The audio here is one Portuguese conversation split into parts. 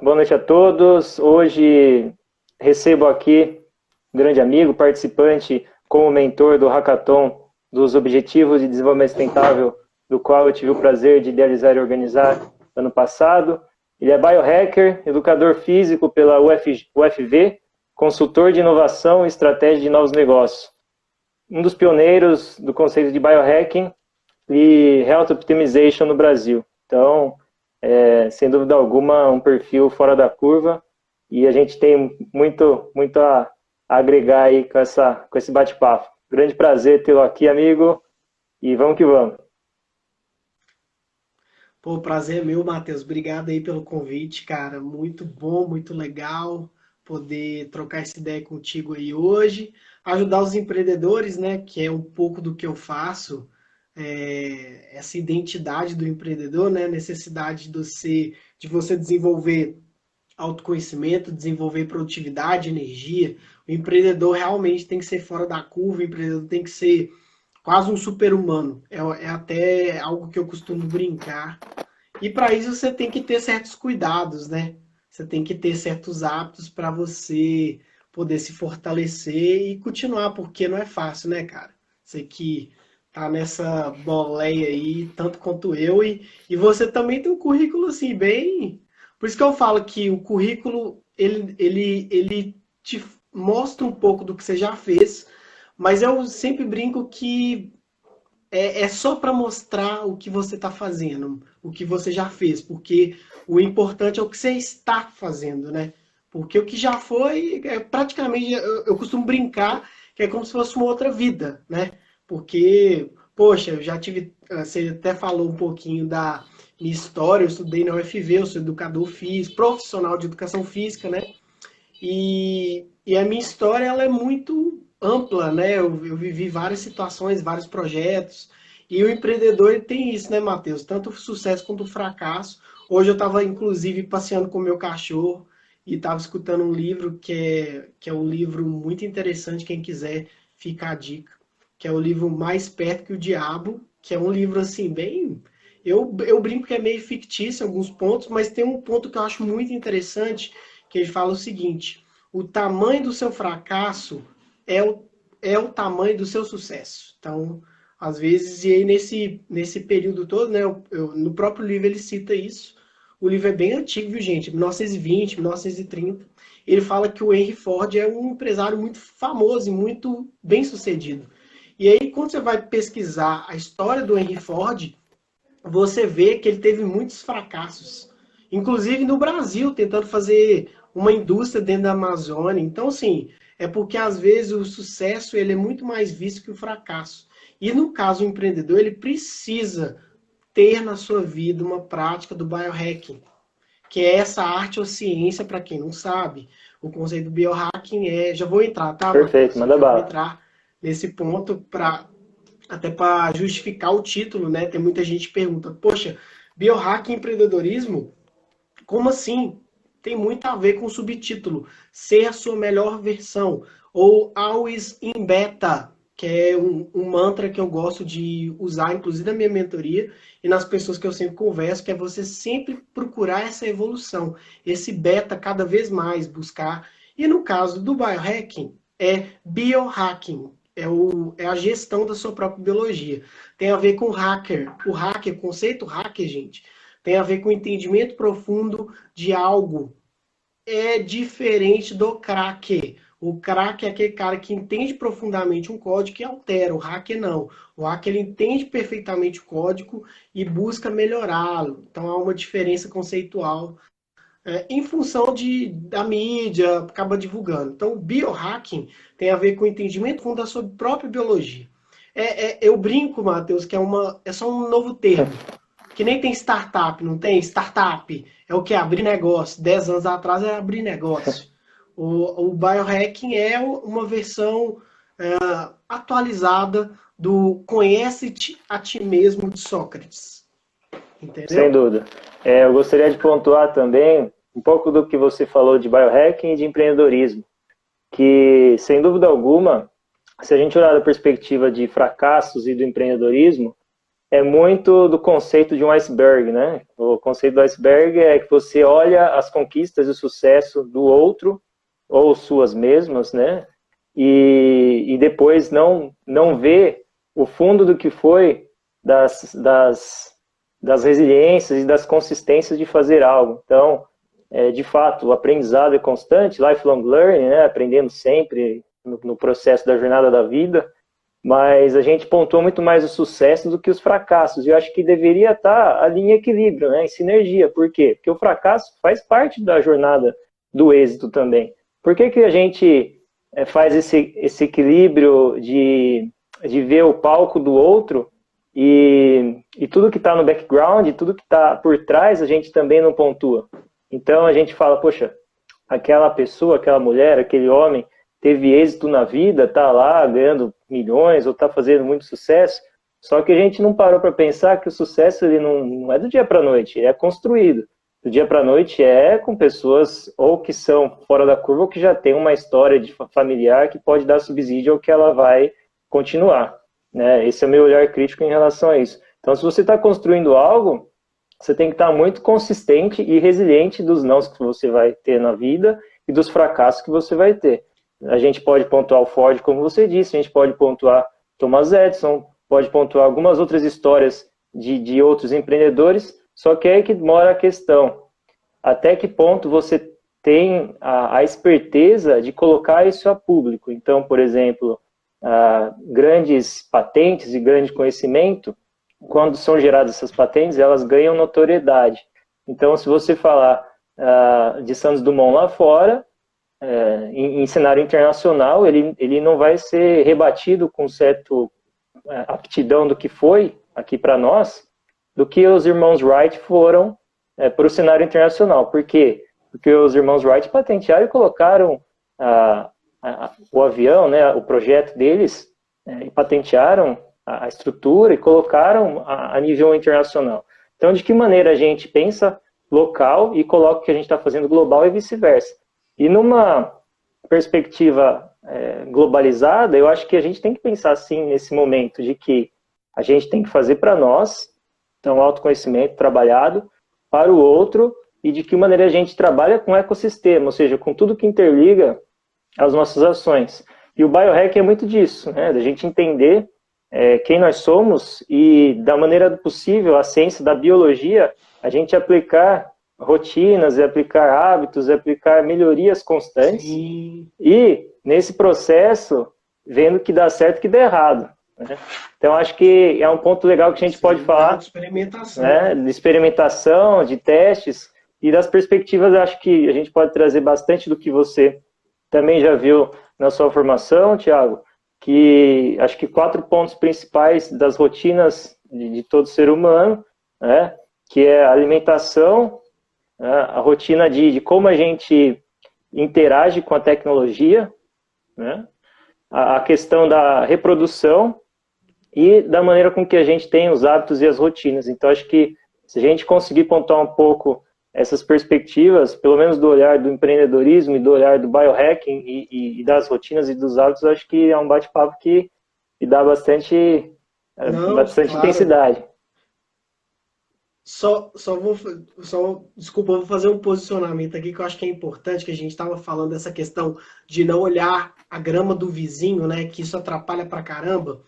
Boa noite a todos. Hoje recebo aqui um grande amigo, participante como mentor do Hackathon dos Objetivos de Desenvolvimento Sustentável, do qual eu tive o prazer de idealizar e organizar ano passado. Ele é biohacker, educador físico pela UFV, consultor de inovação e estratégia de novos negócios. Um dos pioneiros do conceito de biohacking e health optimization no Brasil. Então, sem dúvida alguma, um perfil fora da curva e a gente tem muito a agregar aí com esse bate-papo. Grande prazer tê-lo aqui, amigo, e vamos que vamos. Pô, prazer é meu, Matheus. Obrigado aí pelo convite, cara. Muito bom, muito legal poder trocar essa ideia contigo aí hoje. Ajudar os empreendedores, né? Que é um pouco do que eu faço. Essa identidade do empreendedor, né? Necessidade de você desenvolver autoconhecimento, desenvolver produtividade, energia. O empreendedor realmente tem que ser fora da curva, o empreendedor tem que ser quase um super-humano. É até algo que eu costumo brincar. E para isso você tem que ter certos cuidados, né? Você tem que ter certos hábitos para você poder se fortalecer e continuar, porque não é fácil, né, cara? Você que tá nessa boleia aí, tanto quanto eu, e você também tem um currículo assim, bem. Por isso que eu falo que o currículo ele te mostra um pouco do que você já fez, mas eu sempre brinco que é só para mostrar o que você está fazendo, o que você já fez, porque o importante é o que você está fazendo, né? Porque o que já foi, praticamente, eu costumo brincar que é como se fosse uma outra vida, né? Porque, poxa, eu já tive, você até falou um pouquinho da minha história, eu estudei na UFV, eu sou educador físico, profissional de educação física, né? E a minha história ela é muito ampla, né? Eu vivi várias situações, vários projetos. E o empreendedor ele tem isso, né, Matheus? Tanto o sucesso quanto o fracasso. Hoje eu estava, inclusive, passeando com o meu cachorro e estava escutando um livro que é um livro muito interessante, quem quiser, fica a dica, que é o livro Mais Perto que o Diabo, que é um livro, assim, bem... Eu brinco que é meio fictício em alguns pontos, mas tem um ponto que eu acho muito interessante, que ele fala o seguinte: o tamanho do seu fracasso é o tamanho do seu sucesso. Então, às vezes, e aí nesse período todo, né, no próprio livro ele cita isso. O livro é bem antigo, viu, gente? 1920, 1930. Ele fala que o Henry Ford é um empresário muito famoso e muito bem sucedido. E aí, quando você vai pesquisar a história do Henry Ford, você vê que ele teve muitos fracassos. Inclusive no Brasil, tentando fazer uma indústria dentro da Amazônia. Então, assim, é porque às vezes o sucesso ele é muito mais visto que o fracasso. E no caso, o empreendedor, ele precisa ter na sua vida uma prática do biohacking, que é essa arte ou ciência, para quem não sabe. O conceito do biohacking é. Já vou entrar, tá, Perfeito, Matheus? manda Já vou bala. entrar nesse ponto para até para justificar o título, né? Tem muita gente que pergunta, poxa, biohacking e empreendedorismo, como assim? Tem muito a ver com o subtítulo, ser a sua melhor versão, ou always in beta, que é um mantra que eu gosto de usar, inclusive na minha mentoria e nas pessoas que eu sempre converso, que é você sempre procurar essa evolução, esse beta cada vez mais, buscar. E no caso do biohacking, é biohacking, é a gestão da sua própria biologia. Tem a ver com hacker. O hacker, o conceito hacker, gente, tem a ver com o entendimento profundo de algo. É diferente do cracker. O cracker é aquele cara que entende profundamente um código e altera. O hacker não. O hacker ele entende perfeitamente o código e busca melhorá-lo. Então há uma diferença conceitual em função da mídia, acaba divulgando. Então, o biohacking tem a ver com o entendimento fundo da sua própria biologia. Eu brinco, Matheus, que é só um novo termo. Que nem tem startup, não tem? Startup é o que? Abrir negócio. 10 anos atrás era abrir negócio. O biohacking é uma versão atualizada do conhece-te a ti mesmo de Sócrates. Sem Entendeu? dúvida. Eu gostaria de pontuar também um pouco do que você falou de biohacking e de empreendedorismo, que, sem dúvida alguma, se a gente olhar da perspectiva de fracassos e do empreendedorismo, é muito do conceito de um iceberg, né? O conceito do iceberg é que você olha as conquistas e o sucesso do outro, ou suas mesmas, né? E depois não vê o fundo do que foi das resiliências e das consistências de fazer algo. Então, de fato, o aprendizado é constante, lifelong learning, né? Aprendendo sempre no processo da jornada da vida, mas a gente pontua muito mais o sucesso do que os fracassos. E eu acho que deveria estar ali em equilíbrio, né? Em sinergia. Por quê? Porque o fracasso faz parte da jornada do êxito também. Por que que a gente faz esse equilíbrio de ver o palco do outro e tudo que está no background, tudo que está por trás, a gente também não pontua? Então a gente fala, poxa, aquela pessoa, aquela mulher, aquele homem teve êxito na vida, tá lá ganhando milhões ou tá fazendo muito sucesso, só que a gente não parou para pensar que o sucesso ele não é do dia para a noite, é construído. Do dia para a noite é com pessoas ou que são fora da curva ou que já tem uma história de familiar que pode dar subsídio ao que ela vai continuar, né? Esse é o meu olhar crítico em relação a isso. Então, se você está construindo algo, você tem que estar muito consistente e resiliente dos nãos que você vai ter na vida e dos fracassos que você vai ter. A gente pode pontuar o Ford, como você disse, a gente pode pontuar Thomas Edison, pode pontuar algumas outras histórias de outros empreendedores, só que é aí que mora a questão. Até que ponto você tem a esperteza de colocar isso a público? Então, por exemplo, grandes patentes e grande conhecimento, quando são geradas essas patentes, elas ganham notoriedade. Então, se você falar de Santos Dumont lá fora, em cenário internacional, ele não vai ser rebatido com certa aptidão do que foi aqui para nós, do que os irmãos Wright foram para o cenário internacional. Por quê? Porque os irmãos Wright patentearam e colocaram o avião, né, o projeto deles, e patentearam a estrutura e colocaram a nível internacional. Então, de que maneira a gente pensa local e coloca o que a gente está fazendo global e vice-versa? E numa perspectiva globalizada, eu acho que a gente tem que pensar assim nesse momento de que a gente tem que fazer para nós, então autoconhecimento trabalhado, para o outro, e de que maneira a gente trabalha com o ecossistema, ou seja, com tudo que interliga as nossas ações. E o biohack é muito disso, né? Da gente entender quem nós somos e, da maneira possível, a ciência da biologia, a gente aplicar rotinas, aplicar hábitos, aplicar melhorias constantes. Sim. E, nesse processo, vendo que dá certo e que dá errado. Né? Então, acho que é um ponto legal que a gente pode falar. De experimentação. Né? De experimentação, de testes, e das perspectivas, acho que a gente pode trazer bastante do que você também já viu na sua formação, Thiago, que acho que 4 pontos principais das rotinas de todo ser humano, né? Que é a alimentação, a rotina de como a gente interage com a tecnologia, né? A questão da reprodução e da maneira com que a gente tem os hábitos e as rotinas. Então, acho que se a gente conseguir pontuar um pouco essas perspectivas, pelo menos do olhar do empreendedorismo e do olhar do biohacking e das rotinas e dos hábitos, acho que é um bate-papo que dá bastante claro. Intensidade. Desculpa, eu vou fazer um posicionamento aqui que eu acho que é importante, que a gente estava falando dessa questão de não olhar a grama do vizinho, né, que isso atrapalha pra caramba.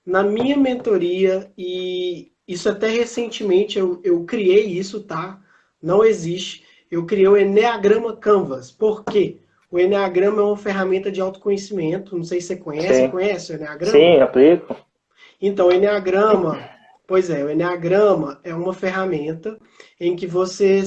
Na minha mentoria, e isso até recentemente eu criei isso, tá? Não existe. Eu criei o Enneagrama Canvas. Por quê? O Enneagrama é uma ferramenta de autoconhecimento. Não sei se você conhece. Sim. Conhece o Enneagrama? Sim, aplico. Então, o Enneagrama... Pois é, o Enneagrama é uma ferramenta em que você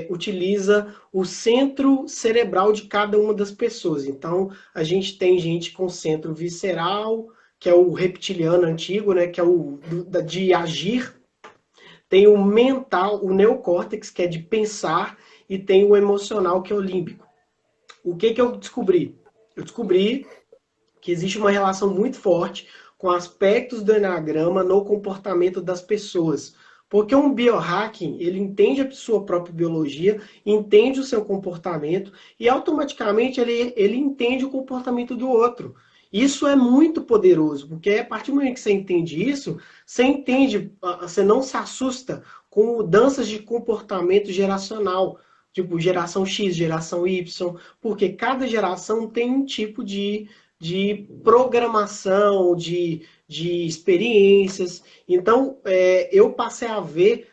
utiliza o centro cerebral de cada uma das pessoas. Então, a gente tem gente com centro visceral, que é o reptiliano antigo, né, que é o de agir. Tem o mental, o neocórtex, que é de pensar, e tem o emocional, que é o límbico. O que eu descobri? Eu descobri que existe uma relação muito forte com aspectos do Enneagrama no comportamento das pessoas. Porque um biohacking, ele entende a sua própria biologia, entende o seu comportamento, e automaticamente ele entende o comportamento do outro. Isso é muito poderoso, porque a partir do momento que você entende isso, você não se assusta com mudanças de comportamento geracional, tipo geração X, geração Y, porque cada geração tem um tipo de programação, de experiências. Então, eu passei a ver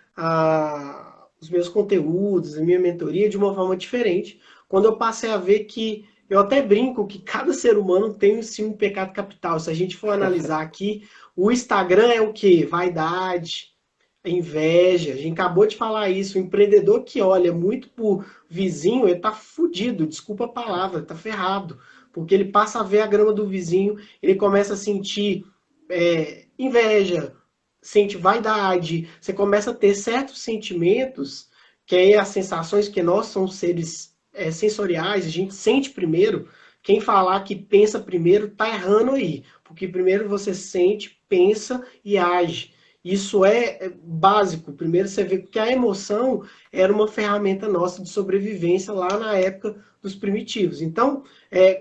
os meus conteúdos, a minha mentoria de uma forma diferente, quando eu passei a ver que eu até brinco que cada ser humano tem sim um pecado capital. Se a gente for analisar aqui, o Instagram é o quê? Vaidade, inveja. A gente acabou de falar isso. O empreendedor que olha muito por vizinho, ele tá fudido, desculpa a palavra, tá ferrado. Porque ele passa a ver a grama do vizinho, ele começa a sentir inveja, sente vaidade, você começa a ter certos sentimentos, que é as sensações que nós somos seres sensoriais, a gente sente primeiro. Quem falar que pensa primeiro tá errando aí, porque primeiro você sente, pensa e age. Isso é básico. Primeiro você vê que a emoção era uma ferramenta nossa de sobrevivência lá na época dos primitivos. Então,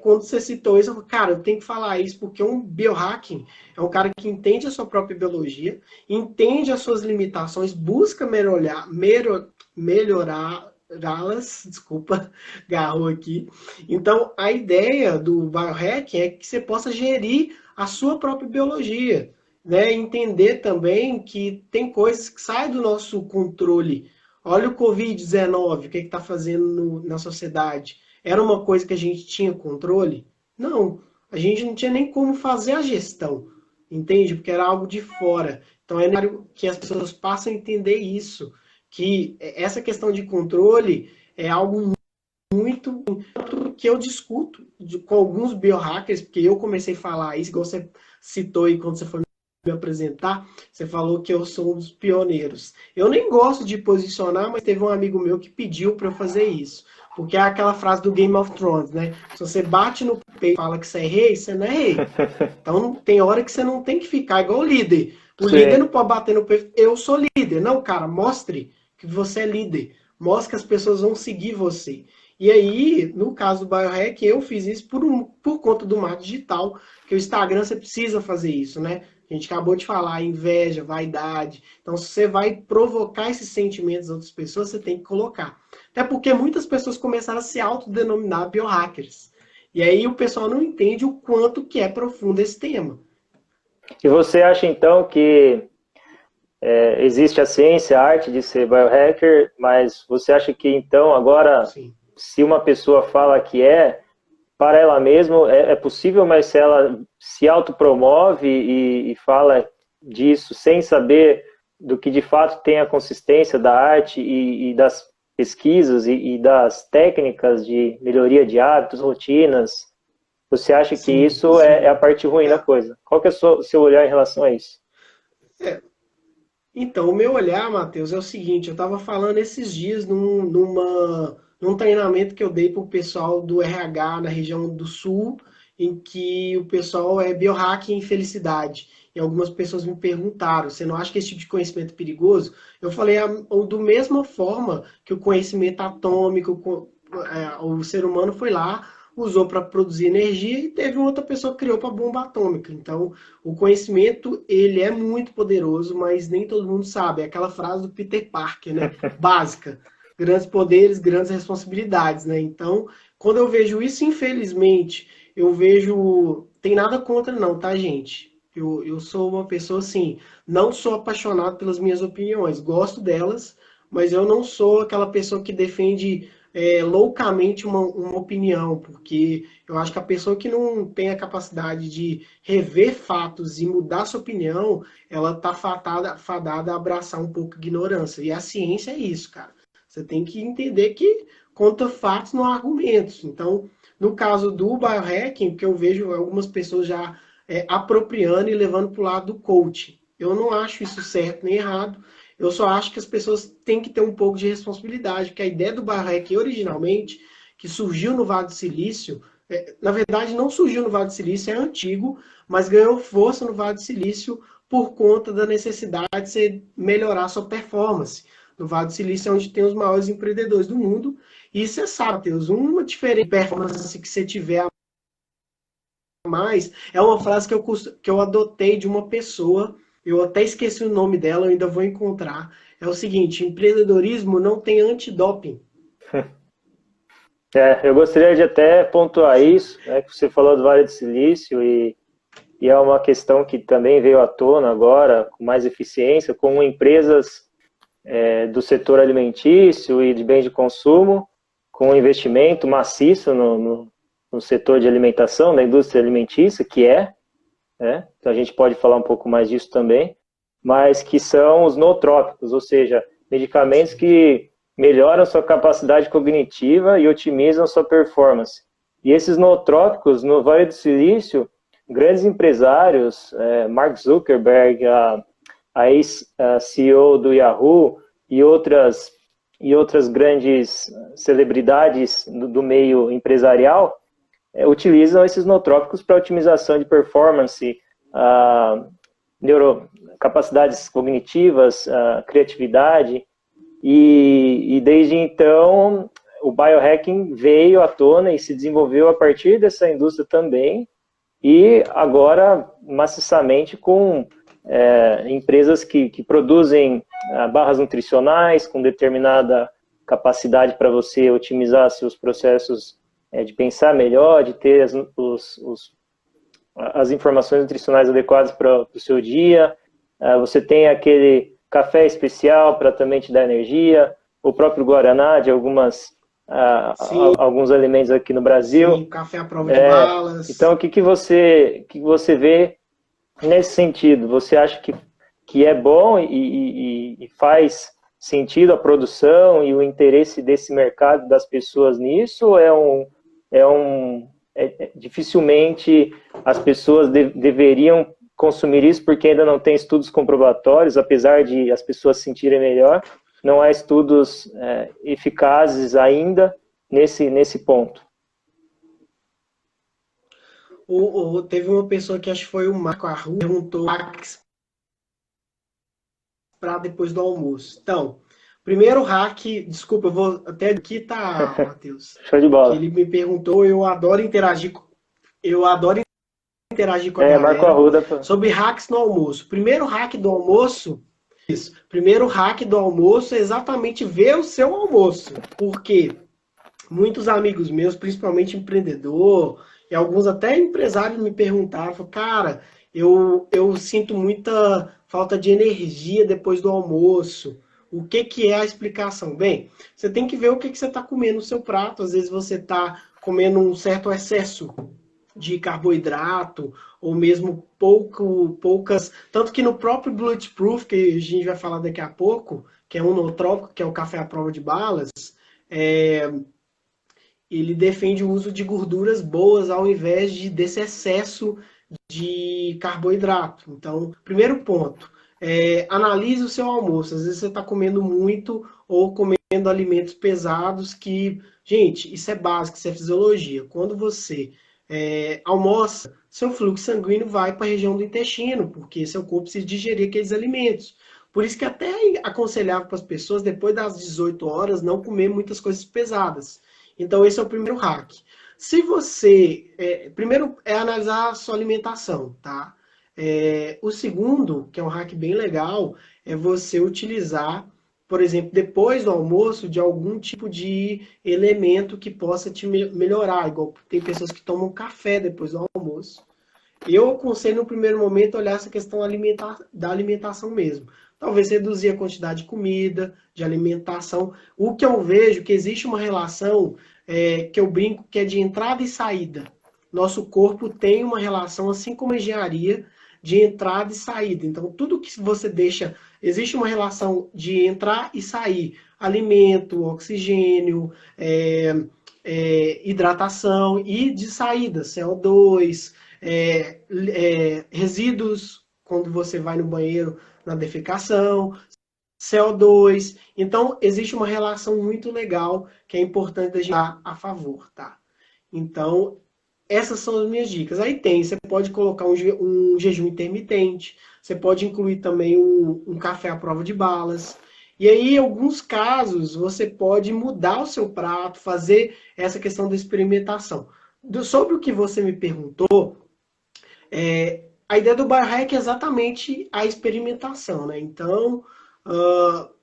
quando você citou isso, eu falei, cara, eu tenho que falar isso porque um biohacking é um cara que entende a sua própria biologia, entende as suas limitações, busca melhorá-las, desculpa, garrou aqui. Então, a ideia do biohacking é que você possa gerir a sua própria biologia, né? Entender também que tem coisas que saem do nosso controle. Olha o Covid-19, o que está fazendo na sociedade. Era uma coisa que a gente tinha controle? Não, a gente não tinha nem como fazer a gestão, entende? Porque era algo de fora. Então é necessário que as pessoas passem a entender isso, que essa questão de controle é algo muito que eu discuto com alguns biohackers, porque eu comecei a falar isso, igual você citou aí quando você foi me apresentar, você falou que eu sou um dos pioneiros. Eu nem gosto de posicionar, mas teve um amigo meu que pediu para eu fazer isso. Porque é aquela frase do Game of Thrones, né? Se você bate no peito e fala que você é rei, você não é rei. Então tem hora que você não tem que ficar igual o líder. O líder não pode bater no peito, eu sou líder. Não, cara, mostre que você é líder. Mostre que as pessoas vão seguir você. E aí, no caso do Biohack, eu fiz isso por conta do marketing digital, que o Instagram você precisa fazer isso, né? A gente acabou de falar, inveja, vaidade. Então, se você vai provocar esses sentimentos das outras pessoas, você tem que colocar. Até porque muitas pessoas começaram a se autodenominar biohackers. E aí o pessoal não entende o quanto que é profundo esse tema. E você acha, então, que existe a ciência, a arte de ser biohacker, mas você acha que, então, agora, Sim. se uma pessoa fala que para ela mesma, é possível, mas se ela se autopromove e fala disso sem saber do que de fato tem a consistência da arte e das pesquisas e das técnicas de melhoria de hábitos, rotinas, você acha que isso é a parte ruim da coisa? Qual que é o seu olhar em relação a isso? Então, o meu olhar, Matheus, é o seguinte, eu estava falando esses dias num treinamento que eu dei para o pessoal do RH na região do Sul, em que o pessoal é biohacking e felicidade. E algumas pessoas me perguntaram, você não acha que esse tipo de conhecimento é perigoso? Eu falei, do mesma forma que o conhecimento atômico, o ser humano foi lá, usou para produzir energia e teve outra pessoa que criou para bomba atômica. Então, o conhecimento, ele é muito poderoso, mas nem todo mundo sabe. É aquela frase do Peter Parker, né? Básica. Grandes poderes, grandes responsabilidades, né? Então, quando eu vejo isso, infelizmente, eu vejo... Tem nada contra não, tá, gente? Eu sou uma pessoa, assim, não sou apaixonado pelas minhas opiniões. Gosto delas, mas eu não sou aquela pessoa que defende loucamente uma opinião, porque eu acho que a pessoa que não tem a capacidade de rever fatos e mudar sua opinião, ela tá fadada a abraçar um pouco de ignorância. E a ciência é isso, cara. Você tem que entender que conta fatos, não argumentos. Então, no caso do biohacking, que eu vejo algumas pessoas já apropriando e levando para o lado do coaching. Eu não acho isso certo nem errado. Eu só acho que as pessoas têm que ter um pouco de responsabilidade, porque a ideia do biohacking originalmente, que surgiu no Vale do Silício, na verdade não surgiu no Vale do Silício, é antigo, mas ganhou força no Vale do Silício por conta da necessidade de você melhorar a sua performance. No Vale do Silício é onde tem os maiores empreendedores do mundo, e você sabe, Deus, uma diferente performance que você tiver mais, é uma frase que eu adotei de uma pessoa, eu até esqueci o nome dela, eu ainda vou encontrar. É o seguinte, empreendedorismo não tem antidoping. Eu gostaria de até pontuar isso, né, que você falou do Vale do Silício e é uma questão que também veio à tona agora, com mais eficiência, com empresas do setor alimentício e de bens de consumo, com um investimento maciço no setor de alimentação, da indústria alimentícia, que né? Então a gente pode falar um pouco mais disso também, mas que são os nootrópicos, ou seja, medicamentos que melhoram sua capacidade cognitiva e otimizam sua performance. E esses nootrópicos, no Vale do Silício, grandes empresários, Mark Zuckerberg, a ex-CEO do Yahoo e outras grandes celebridades do meio empresarial utilizam esses nootrópicos para otimização de performance, capacidades cognitivas, criatividade, e desde então o biohacking veio à tona e se desenvolveu a partir dessa indústria também, e agora maciçamente com empresas que produzem barras nutricionais com determinada capacidade para você otimizar seus processos de pensar melhor, de ter as informações nutricionais adequadas para o seu dia. Você tem aquele café especial para também te dar energia, o próprio Guaraná de alguns alimentos aqui no Brasil. Sim, café à prova de balas. Então, o que você vê nesse sentido? Você acha que é bom e faz sentido a produção e o interesse desse mercado, das pessoas nisso, ou dificilmente as pessoas deveriam consumir isso porque ainda não tem estudos comprobatórios, apesar de as pessoas se sentirem melhor, não há estudos eficazes ainda nesse ponto. Teve uma pessoa que acho que foi o Marco Arru, perguntou para depois do almoço. Então, primeiro hack, desculpa, eu vou até aqui, tá, Matheus? Show de bola. Que ele me perguntou, eu adoro interagir com a galera Marco Arruda sobre hacks no almoço. Primeiro hack do almoço é exatamente ver o seu almoço. Porque muitos amigos meus, principalmente empreendedor, e alguns até empresários me perguntavam, cara, eu sinto muita falta de energia depois do almoço. O que é a explicação? Bem, você tem que ver o que você está comendo no seu prato. Às vezes você está comendo um certo excesso de carboidrato, ou mesmo poucas... Tanto que no próprio Bulletproof, que a gente vai falar daqui a pouco, que é um nootrópico, que é o café à prova de balas, ele defende o uso de gorduras boas ao invés desse excesso de carboidrato. Então, primeiro ponto, analise o seu almoço. Às vezes você está comendo muito ou comendo alimentos pesados que... Gente, isso é básico, isso é fisiologia. Quando você almoça, seu fluxo sanguíneo vai para a região do intestino, porque seu corpo precisa digerir aqueles alimentos. Por isso que até aconselhava para as pessoas, depois das 18 horas, não comer muitas coisas pesadas. Então, esse é o primeiro hack. Se você... primeiro é analisar a sua alimentação, tá? O segundo, que é um hack bem legal, é você utilizar, por exemplo, depois do almoço, de algum tipo de elemento que possa te melhorar. Igual tem pessoas que tomam café depois do almoço. Eu aconselho, no primeiro momento, olhar essa questão da alimentação mesmo. Talvez reduzir a quantidade de comida, de alimentação. O que eu vejo que existe uma relação, que eu brinco, que é de entrada e saída. Nosso corpo tem uma relação, assim como a engenharia, de entrada e saída. Então, tudo que você deixa... Existe uma relação de entrar e sair. Alimento, oxigênio, hidratação, e de saída, CO2, resíduos, quando você vai no banheiro, na defecação, CO2. Então, existe uma relação muito legal que é importante a gente dar a favor, tá? Então, essas são as minhas dicas. Aí você pode colocar um jejum intermitente, você pode incluir também um café à prova de balas. E aí, em alguns casos, você pode mudar o seu prato, fazer essa questão da experimentação. Sobre o que você me perguntou, A ideia do biohack é exatamente a experimentação, né? Então,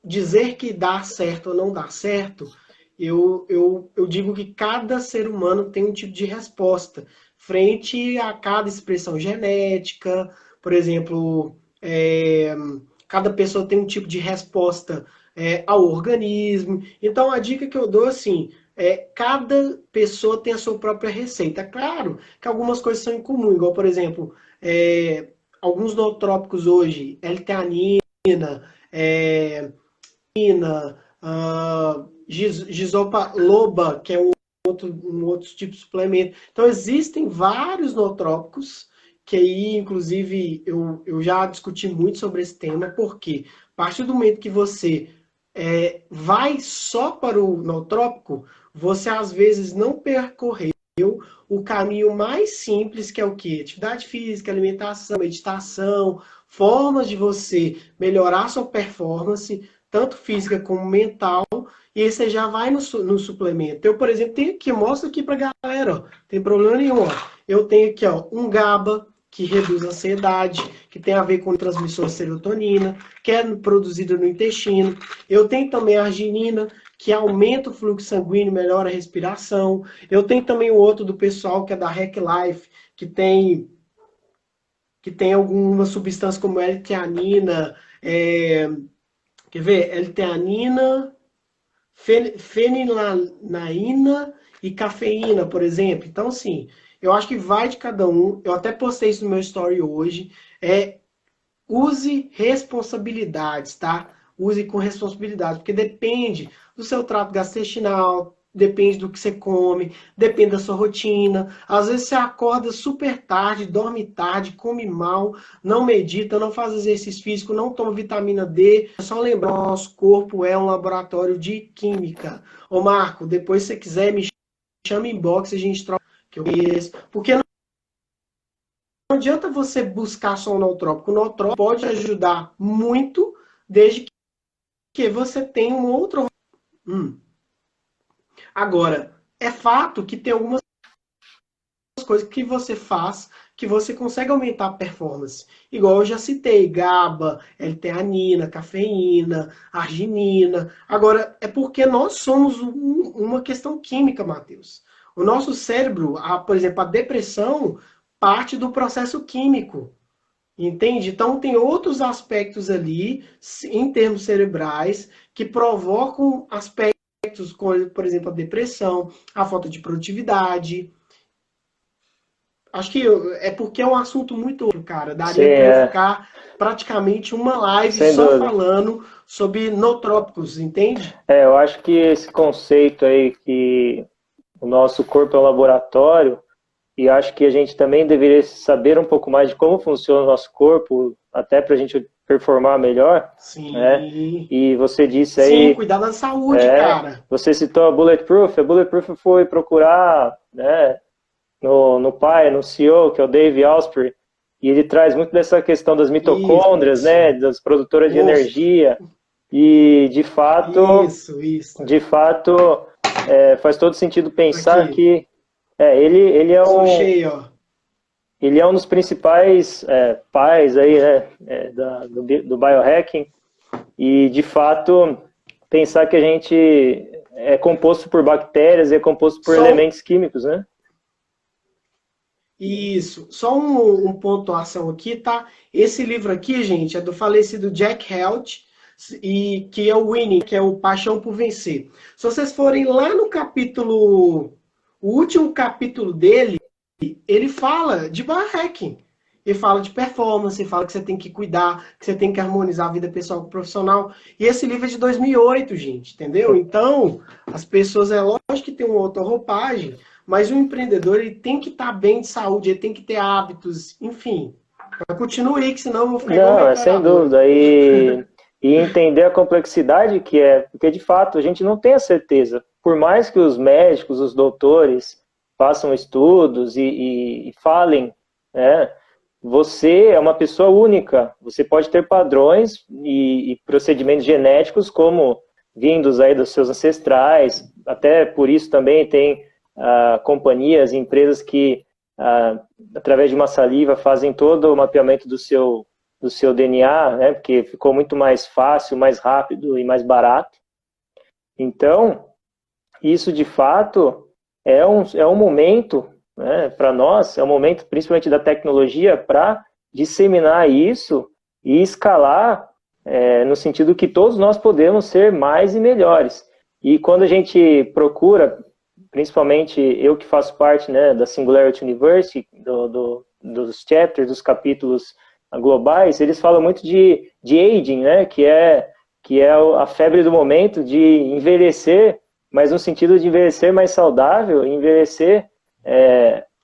dizer que dá certo ou não dá certo, eu digo que cada ser humano tem um tipo de resposta frente a cada expressão genética, por exemplo, cada pessoa tem um tipo de resposta ao organismo. Então, a dica que eu dou assim, cada pessoa tem a sua própria receita. Claro que algumas coisas são em comum, igual, por exemplo, é, alguns nootrópicos hoje, L-teanina, gisopa loba, que é um outro tipo de suplemento. Então, existem vários nootrópicos, que aí, inclusive, eu já discuti muito sobre esse tema, porque a partir do momento que você vai só para o nootrópico, você às vezes não percorreu o caminho mais simples, que é o quê? Atividade física, alimentação, meditação, formas de você melhorar sua performance, tanto física como mental, e aí você já vai no suplemento. Eu, por exemplo, tenho aqui, mostro aqui pra galera, ó, não tem problema nenhum, ó. Eu tenho aqui, ó, um GABA, que reduz a ansiedade, que tem a ver com o transmissor de serotonina, que é produzido no intestino. Eu tenho também a arginina, que aumenta o fluxo sanguíneo, melhora a respiração. Eu tenho também o outro do pessoal, que é da Hack Life, que tem alguma substância como L-teanina, quer ver? L-teanina, fenilalaina e cafeína, por exemplo. Então, assim, eu acho que vai de cada um. Eu até postei isso no meu story hoje. Use responsabilidades, tá? Use com responsabilidade, porque depende do seu trato gastrointestinal, depende do que você come, depende da sua rotina. Às vezes você acorda super tarde, dorme tarde, come mal, não medita, não faz exercício físico, não toma vitamina D. É só lembrar, nosso corpo é um laboratório de química. Ô Marco, depois se você quiser me chama em box, a gente troca que eu conheço. Porque não adianta você buscar só o nootrópico. O nootrópico pode ajudar muito, desde que você tenha um outro. Agora, é fato que tem algumas coisas que você faz que você consegue aumentar a performance. Igual eu já citei, GABA, L-teanina, cafeína, arginina. Agora, é porque nós somos uma questão química, Matheus. O nosso cérebro, por exemplo, a depressão parte do processo químico. Entende? Então, tem outros aspectos ali, em termos cerebrais, que provocam aspectos, como, por exemplo, a depressão, a falta de produtividade. Acho que é porque é um assunto muito amplo, cara. Sim, Daria para eu ficar praticamente uma live sem só dúvida. falando sobre nootrópicos, entende? Eu acho que esse conceito aí que o nosso corpo é um laboratório, e acho que a gente também deveria saber um pouco mais de como funciona o nosso corpo, até para a gente performar melhor, né? Sim. E você disse Sim, aí, cuidar da saúde, cara. você citou a Bulletproof foi procurar, né, no pai, no CEO, que é o Dave Asprey, e ele traz muito dessa questão das mitocôndrias, Isso. né, das produtoras de Nossa. energia, e Isso. de fato, faz todo sentido pensar Aqui. que ele é Sou cheio, ó. ele é um dos principais pais aí, né, do biohacking, e de fato pensar que a gente é composto por bactérias, é composto por Só elementos químicos, né? isso. Só uma pontuação aqui, tá? Esse livro aqui, gente, é do falecido Jack Welch, e que é o Winning, que é o Paixão por Vencer. Se vocês forem lá no capítulo, o último capítulo dele, ele fala de biohacking. Ele fala de performance, ele fala que você tem que cuidar, que você tem que harmonizar a vida pessoal com o profissional. E esse livro é de 2008, gente, entendeu? Então, as pessoas, é lógico que tem uma outra roupagem, mas o empreendedor ele tem que estar bem de saúde, ele tem que ter hábitos, enfim. Mas continue aí, que senão eu vou ficar igual Não, sem metralhadora. dúvida. E entender a complexidade que é, porque de fato a gente não tem a certeza. Por mais que os médicos, os doutores façam estudos e falem, né, você é uma pessoa única. Você pode ter padrões e procedimentos genéticos como vindos aí dos seus ancestrais. Até por isso também tem companhias, empresas que através de uma saliva, fazem todo o mapeamento do seu DNA, né, porque ficou muito mais fácil, mais rápido e mais barato. Então, isso de fato é um momento, né, para nós, é um momento principalmente da tecnologia para disseminar isso e escalar no sentido que todos nós podemos ser mais e melhores. E quando a gente procura, principalmente eu que faço parte, né, da Singularity University, dos chapters, dos capítulos globais, eles falam muito de aging, né, que é a febre do momento de envelhecer, mas no sentido de envelhecer mais saudável, envelhecer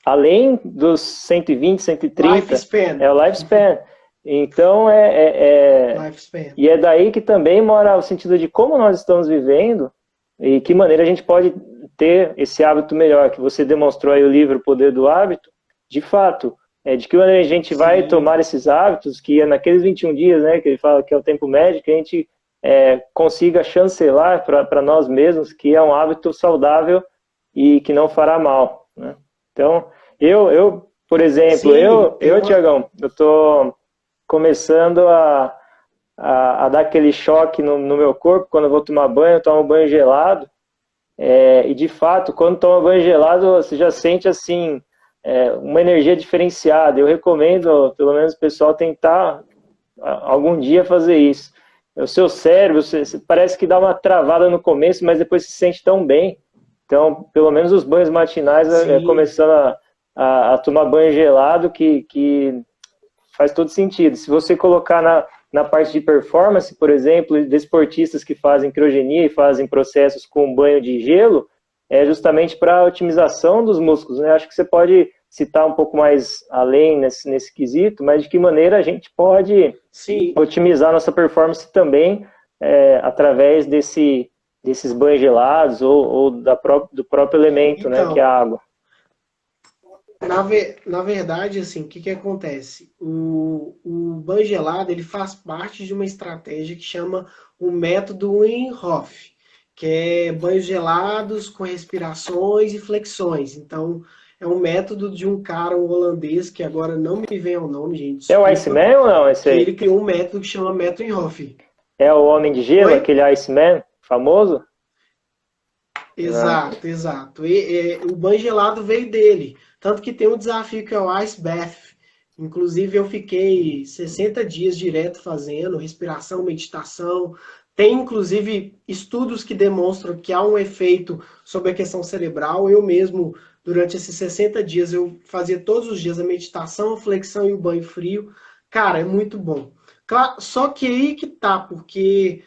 além dos 120, 130, Lifespan. é o lifespan. Então, Lifespan. e é daí que também mora o sentido de como nós estamos vivendo e que maneira a gente pode ter esse hábito melhor, que você demonstrou aí o livro O Poder do Hábito. De fato, de que maneira a gente vai tomar esses hábitos, que é naqueles 21 dias, né, que ele fala que é o tempo médio, que a gente consiga chancelar para nós mesmos que é um hábito saudável e que não fará mal, né? Então, eu por exemplo, Tiagão, eu estou começando a dar aquele choque no meu corpo quando eu vou tomar banho, eu tomo banho gelado, e de fato, quando toma banho gelado, você já sente assim, uma energia diferenciada. Eu recomendo, pelo menos o pessoal, tentar algum dia fazer isso. O seu cérebro, você parece que dá uma travada no começo, mas depois se sente tão bem. Então, pelo menos os banhos matinais, começando a tomar banho gelado, que faz todo sentido. Se você colocar na parte de performance, por exemplo, desportistas que fazem criogenia e fazem processos com banho de gelo, é justamente para a otimização dos músculos, né? Acho que você pode citar um pouco mais além nesse quesito, mas de que maneira a gente pode otimizar nossa performance também através desses banhos gelados ou do próprio elemento, então, né, que é a água. Na verdade, assim, o que acontece? O banho gelado, ele faz parte de uma estratégia que chama o método Wim Hof, que é banhos gelados com respirações e flexões. Então, é um método de um cara, um holandês, que agora não me vem ao nome, gente. Desculpa, é o Iceman ou não? Esse aí? Ele criou um método que chama método Wim Hof. É o Homem de Gelo, aquele Iceman famoso? Exato, exato. O banho gelado veio dele. Tanto que tem um desafio que é o Ice Bath. Inclusive, eu fiquei 60 dias direto fazendo respiração, meditação. Tem, inclusive, estudos que demonstram que há um efeito sobre a questão cerebral. Eu mesmo, durante esses 60 dias, eu fazia todos os dias a meditação, a flexão e o banho frio. Cara, é muito bom. Claro, só que aí que tá, porque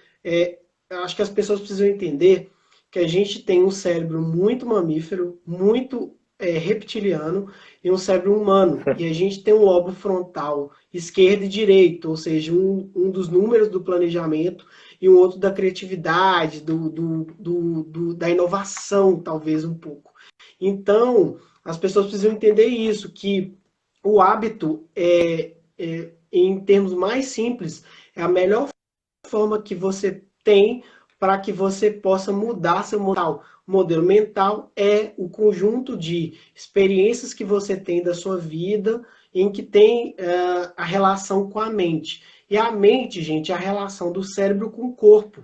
acho que as pessoas precisam entender que a gente tem um cérebro muito mamífero, muito reptiliano e um cérebro humano. E a gente tem um lobo frontal esquerdo e direito, ou seja, um dos números do planejamento e um outro da criatividade, da inovação, talvez um pouco. Então, as pessoas precisam entender isso, que o hábito, em termos mais simples, é a melhor forma que você tem para que você possa mudar seu modelo. O modelo mental é o conjunto de experiências que você tem da sua vida em que tem a relação com a mente. E a mente, gente, é a relação do cérebro com o corpo.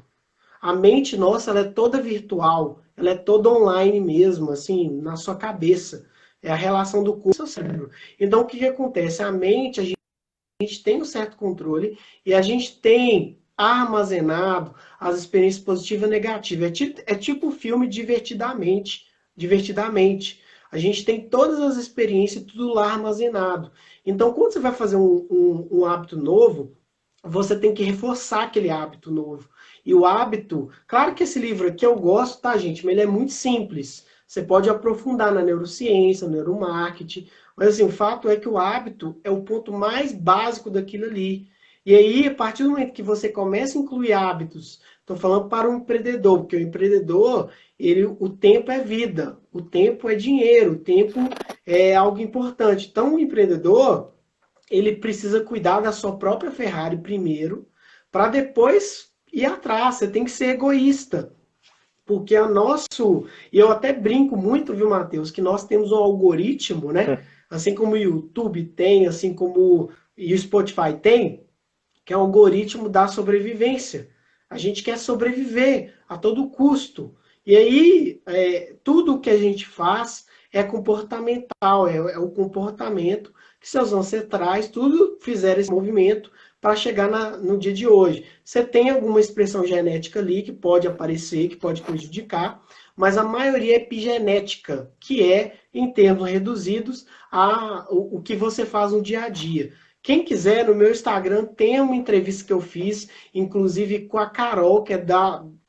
A mente nossa, ela é toda virtual, ela é toda online mesmo, assim, na sua cabeça. É a relação do corpo com o seu cérebro. Então, o que acontece? A mente, a gente tem um certo controle e a gente tem armazenado as experiências positivas e negativas. É tipo um filme divertidamente. A gente tem todas as experiências tudo lá armazenado. Então, quando você vai fazer um hábito novo, você tem que reforçar aquele hábito novo. E o hábito, claro que esse livro aqui eu gosto, tá, gente? Mas ele é muito simples. Você pode aprofundar na neurociência, no neuromarketing. Mas assim, o fato é que o hábito é o ponto mais básico daquilo ali. E aí, a partir do momento que você começa a incluir hábitos, estou falando para um empreendedor, porque o empreendedor, o tempo é vida, o tempo é dinheiro, o tempo é algo importante. Então, o empreendedor, ele precisa cuidar da sua própria Ferrari primeiro, para depois ir atrás. Você tem que ser egoísta. porque e eu até brinco muito, viu, Matheus, que nós temos um algoritmo, né? Assim como o YouTube tem, assim como e o Spotify tem, que é o algoritmo da sobrevivência. A gente quer sobreviver a todo custo. E aí, tudo que a gente faz é comportamental, é o comportamento que seus ancestrais tudo fizeram esse movimento para chegar no dia de hoje. Você tem alguma expressão genética ali que pode aparecer, que pode prejudicar, mas a maioria é epigenética, que é, em termos reduzidos, o que você faz no dia a dia. Quem quiser, no meu Instagram tem uma entrevista que eu fiz, inclusive com a Carol, que é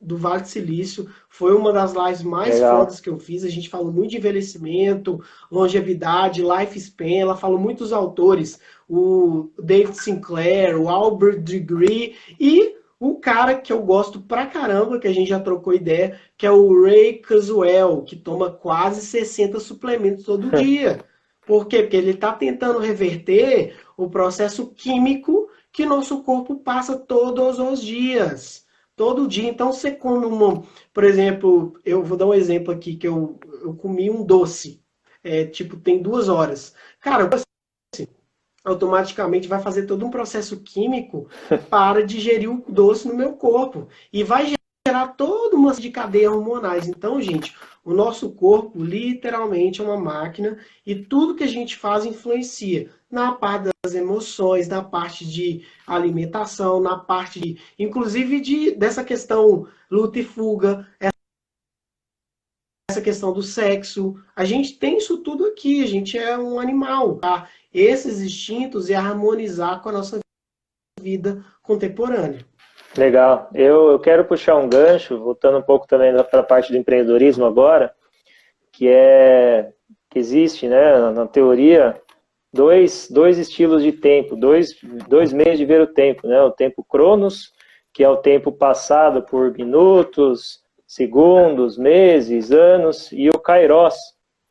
do Vale do Silício. Foi uma das lives mais fodas que eu fiz. A gente falou muito de envelhecimento, longevidade, lifespan. Ela falou muitos autores, o David Sinclair, o Albert Degree e o cara que eu gosto pra caramba, que a gente já trocou ideia, que é o Ray Kurzweil, que toma quase 60 suplementos todo dia. Por quê? Porque ele está tentando reverter o processo químico que nosso corpo passa todos os dias. Todo dia. Então, você come por exemplo, eu vou dar um exemplo aqui, que eu comi um doce. Tipo, tem 2 horas. Cara, automaticamente vai fazer todo um processo químico para digerir o doce no meu corpo. E vai gerar toda uma de cadeia hormonais. Então, gente, o nosso corpo literalmente é uma máquina e tudo que a gente faz influencia na parte das emoções, na parte de alimentação, na parte inclusive dessa questão luta e fuga, essa questão do sexo. A gente tem isso tudo aqui, a gente é um animal, tá? Esses instintos e harmonizar com a nossa vida contemporânea. Legal. Eu quero puxar um gancho, voltando um pouco também para a parte do empreendedorismo agora, que existe, né, na teoria, dois estilos de tempo, dois meios de ver o tempo, né? O tempo Cronos, que é o tempo passado por minutos, segundos, meses, anos, e o Kairos,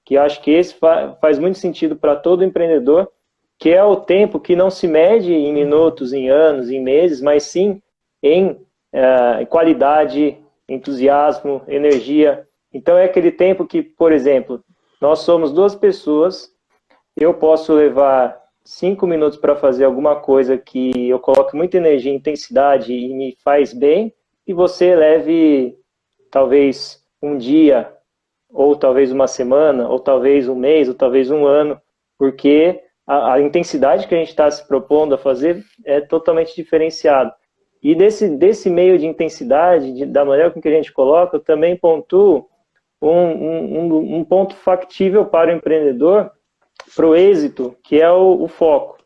que eu acho que esse faz muito sentido para todo empreendedor, que é o tempo que não se mede em minutos, em anos, em meses, mas sim em qualidade, entusiasmo, energia. Então é aquele tempo que, por exemplo, nós somos 2 pessoas, eu posso levar 5 minutos para fazer alguma coisa que eu coloque muita energia, intensidade e me faz bem, e você leve talvez um dia, ou talvez uma semana, ou talvez um mês, ou talvez um ano, porque a intensidade que a gente está se propondo a fazer é totalmente diferenciada. E desse meio de intensidade, da maneira com que a gente coloca, eu também pontuo um ponto factível para o empreendedor, para o êxito, que é o foco.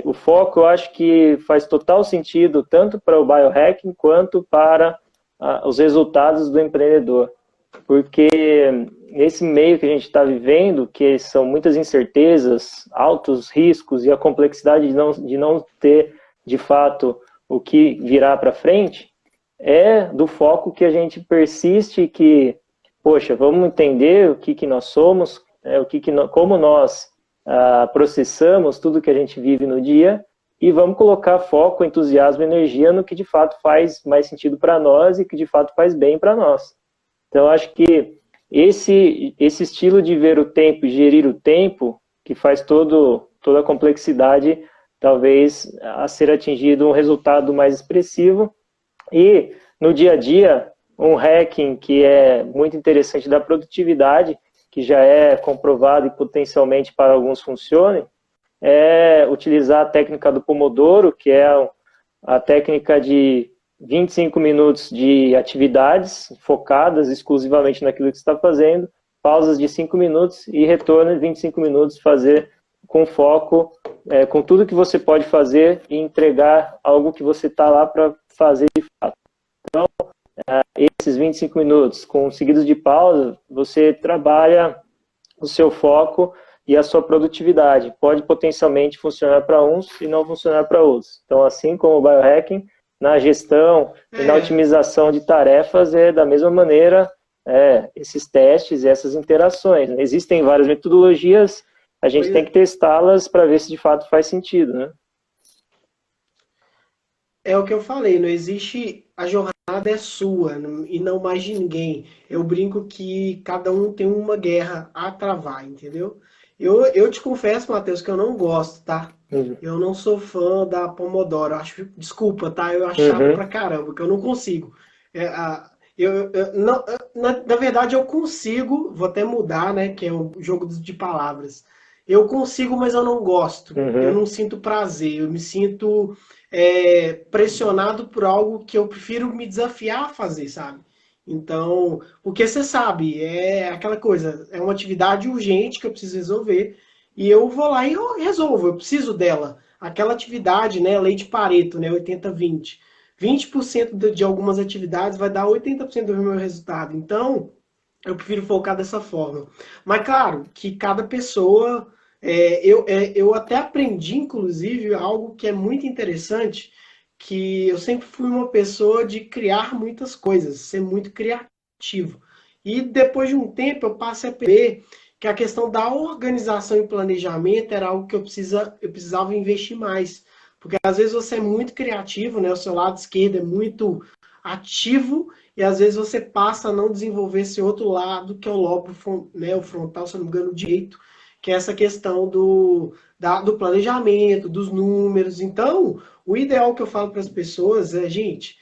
O foco eu acho que faz total sentido tanto para o biohacking quanto para os resultados do empreendedor. Porque esse meio que a gente está vivendo, que são muitas incertezas, altos riscos e a complexidade de não ter, de fato, o que virá para frente, é do foco que a gente persiste que, poxa, vamos entender o que nós somos, como nós processamos tudo que a gente vive no dia e vamos colocar foco, entusiasmo, energia no que de fato faz mais sentido para nós e que de fato faz bem para nós. Então, acho que esse estilo de ver o tempo e gerir o tempo, que faz toda a complexidade, talvez a ser atingido um resultado mais expressivo. E, no dia a dia, um hacking que é muito interessante da produtividade, que já é comprovado e potencialmente para alguns funcione, é utilizar a técnica do Pomodoro, que é a técnica de 25 minutos de atividades focadas exclusivamente naquilo que você está fazendo, pausas de 5 minutos e retorno de 25 minutos, fazer com foco, com tudo que você pode fazer e entregar algo que você está lá para fazer de fato. Então, esses 25 minutos, seguidos de pausa, você trabalha o seu foco e a sua produtividade. Pode potencialmente funcionar para uns e não funcionar para outros. Então, assim como o biohacking, na gestão e na otimização de tarefas, da mesma maneira, esses testes e essas interações. Existem várias metodologias, a gente tem que testá-las para ver se de fato faz sentido, né? É o que eu falei, não existe a jornada é sua e não mais de ninguém. Eu brinco que cada um tem uma guerra a travar, entendeu? Eu te confesso, Matheus, que eu não gosto, tá? Uhum. Eu não sou fã da Pomodoro. Desculpa, tá? Eu acho chato Uhum. pra caramba, que eu não consigo. Não, na verdade, eu consigo, vou até mudar, né? Que é o jogo de palavras. Eu consigo, mas eu não gosto. Eu Uhum. não sinto prazer. Eu me sinto pressionado por algo que eu prefiro me desafiar a fazer, sabe? Então, porque você sabe, é aquela coisa, é uma atividade urgente que eu preciso resolver e eu vou lá e eu resolvo, eu preciso dela. Aquela atividade, né, lei de Pareto, né, 80-20. 20% de algumas atividades vai dar 80% do meu resultado. Então, eu prefiro focar dessa forma. Mas, claro, que cada pessoa. Eu até aprendi, inclusive, algo que é muito interessante, que eu sempre fui uma pessoa de criar muitas coisas, ser muito criativo. E depois de um tempo eu passei a perceber que a questão da organização e planejamento era algo que eu precisava investir mais. Porque às vezes você é muito criativo, né? O seu lado esquerdo é muito ativo e às vezes você passa a não desenvolver esse outro lado, que é o lobo, né, o frontal, se não me engano, o direito, que é essa questão do planejamento, dos números. Então, o ideal que eu falo para as pessoas é, gente,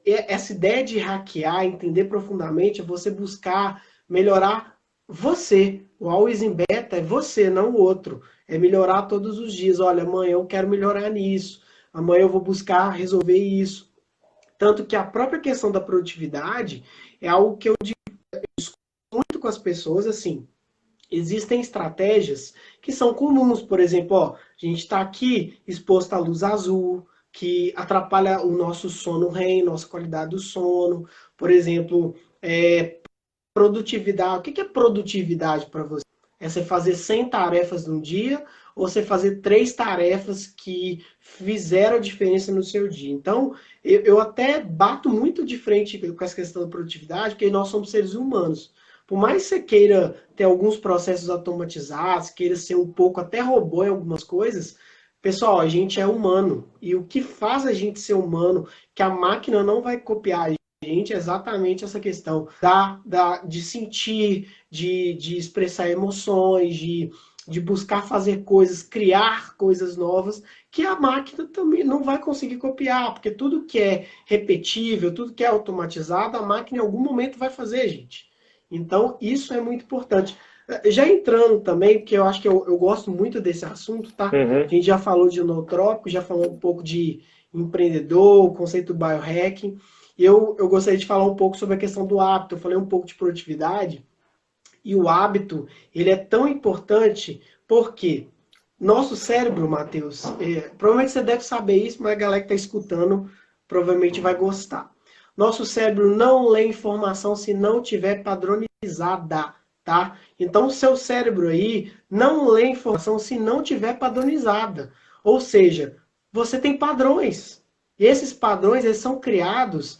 essa ideia de hackear, entender profundamente, é você buscar melhorar você. O always in beta é você, não o outro. É melhorar todos os dias. Olha, amanhã eu quero melhorar nisso. Amanhã eu vou buscar resolver isso. Tanto que a própria questão da produtividade é algo que eu discuto muito com as pessoas, assim, existem estratégias que são comuns, por exemplo, ó, a gente está aqui exposto à luz azul, que atrapalha o nosso sono REM, nossa qualidade do sono, por exemplo, produtividade. O que é produtividade para você? É você fazer 100 tarefas num dia ou você fazer 3 tarefas que fizeram a diferença no seu dia. Então, eu até bato muito de frente com essa questão da produtividade, porque nós somos seres humanos. Por mais que você queira ter alguns processos automatizados, queira ser um pouco até robô em algumas coisas, pessoal, a gente é humano. E o que faz a gente ser humano, que a máquina não vai copiar gente, é exatamente essa questão de sentir, de expressar emoções, de buscar fazer coisas, criar coisas novas, que a máquina também não vai conseguir copiar, porque tudo que é repetível, tudo que é automatizado, a máquina em algum momento vai fazer, gente. Então, isso é muito importante. Já entrando também, porque eu acho que eu gosto muito desse assunto, tá? A Uhum. gente já falou de nootrópico, já falou um pouco de empreendedor, o conceito do biohacking. Eu gostaria de falar um pouco sobre a questão do hábito. Eu falei um pouco de produtividade. E o hábito, ele é tão importante porque nosso cérebro, Matheus, provavelmente você deve saber isso, mas a galera que está escutando provavelmente vai gostar. Nosso cérebro não lê informação se não tiver padronizada, tá? Então o seu cérebro aí não lê informação se não tiver padronizada. Ou seja, você tem padrões. E esses padrões eles são criados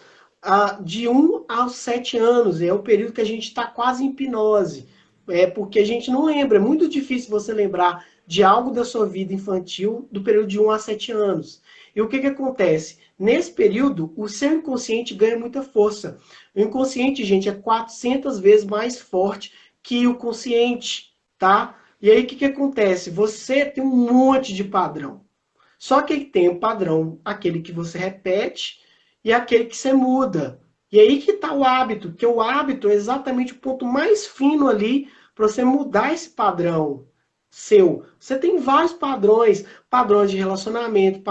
de 1 aos 7 anos. É o período que a gente está quase em hipnose. É porque a gente não lembra. É muito difícil você lembrar de algo da sua vida infantil do período de 1 a 7 anos. E o que acontece? Nesse período, o seu inconsciente ganha muita força. O inconsciente, gente, é 400 vezes mais forte que o consciente, tá? E aí o que acontece? Você tem um monte de padrão. Só que tem o padrão, aquele que você repete e aquele que você muda. E aí que está o hábito, que o hábito é exatamente o ponto mais fino ali para você mudar esse padrão seu. Você tem vários padrões, padrões de relacionamento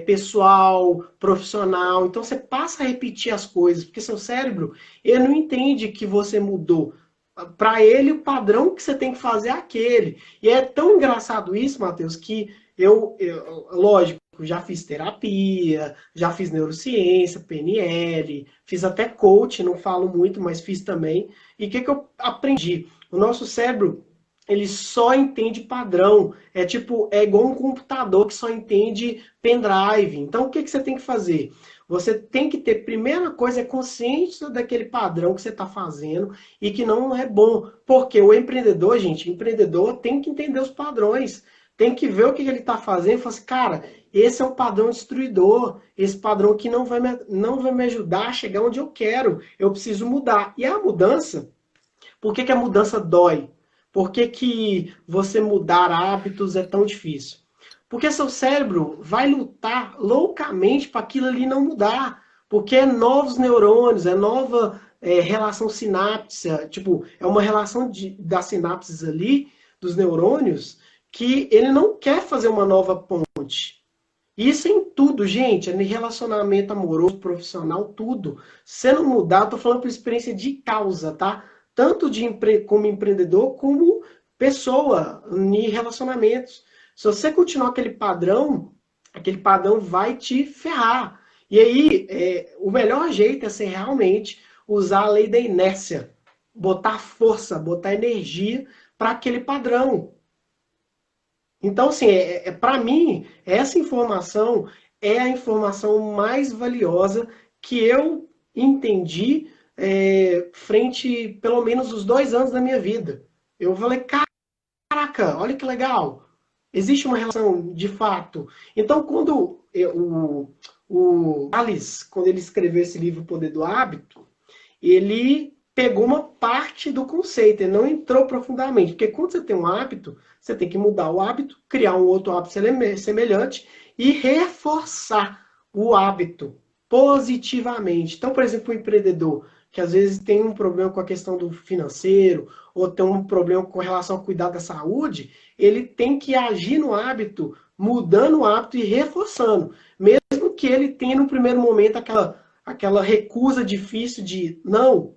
pessoal, profissional. Então você passa a repetir as coisas, porque seu cérebro ele não entende que você mudou. Para ele, o padrão que você tem que fazer é aquele. E é tão engraçado isso, Matheus, que lógico, já fiz terapia, já fiz neurociência, PNL, fiz até coach, não falo muito, mas fiz também. E o que eu aprendi? O nosso cérebro, ele só entende padrão. É igual um computador que só entende pendrive. Então, o que você tem que fazer? Você tem que ter, primeira coisa, é consciência daquele padrão que você está fazendo e que não é bom. Porque o empreendedor, gente, empreendedor tem que entender os padrões. tem que ver o que ele está fazendo e falar assim, cara, esse é um padrão destruidor, esse padrão que não vai me ajudar a chegar onde eu quero, eu preciso mudar. E a mudança, por que a mudança dói? Por que você mudar hábitos é tão difícil? Porque seu cérebro vai lutar loucamente para aquilo ali não mudar. Porque é novos neurônios, é nova relação sináptica, tipo, é uma relação das sinapses ali, dos neurônios, que ele não quer fazer uma nova ponte. Isso em tudo, gente, é em relacionamento amoroso, profissional, tudo. Se não mudar, eu tô falando por experiência de causa, tá? Tanto como empreendedor, como pessoa, em relacionamentos. Se você continuar aquele padrão vai te ferrar. E aí, o melhor jeito é você realmente usar a lei da inércia. Botar força, botar energia para aquele padrão. Então, assim, para mim, essa informação é a informação mais valiosa que eu entendi frente, pelo menos, os 2 anos da minha vida. Eu falei, caraca, olha que legal. Existe uma relação de fato. Então, quando o Alice, quando ele escreveu esse livro O Poder do Hábito, ele pegou uma parte do conceito, ele não entrou profundamente. Porque quando você tem um hábito, você tem que mudar o hábito, criar um outro hábito semelhante e reforçar o hábito positivamente. Então, por exemplo, o empreendedor que às vezes tem um problema com a questão do financeiro, ou tem um problema com relação ao cuidado da saúde, ele tem que agir no hábito, mudando o hábito e reforçando. Mesmo que ele tenha no primeiro momento aquela recusa difícil de não.